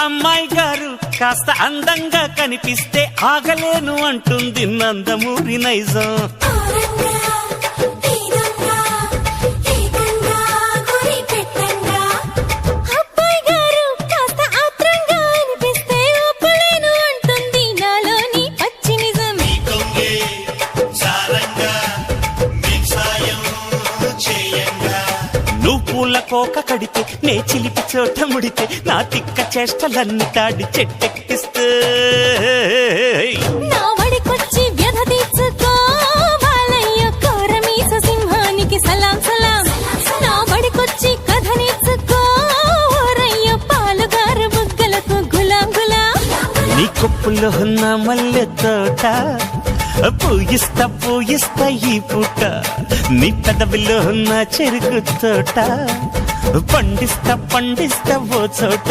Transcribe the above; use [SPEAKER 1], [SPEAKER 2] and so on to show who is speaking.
[SPEAKER 1] అమ్మాయి గారు కాస్త అందంగా కనిపిస్తే ఆగలేను అంటుంది నందమూరి నైజం. పూల కోక కడితే నే చిలిపి చోట ముడితే నా తిక్క చేష్టలన్నీ తాడి చెట్టెక్కిస్తే
[SPEAKER 2] నా వడికొచ్చి వ్యధ తీర్చుకో బాలయ్య కోరమీస సింహానికి సలాం సలాం. నా వడికొచ్చి కథ నేర్చుకో ఓరయ్య పాలుగారు బుగ్గలకు గులాం గులాం.
[SPEAKER 1] నీ కొప్పులో ఉన్న మల్లె తోట పూయిస్తా పూయిస్తా ఈ పూట, నీ పెదవిలో ఉన్న చెరుకు తోట పండిస్తా పండిస్తా ఓ చోట.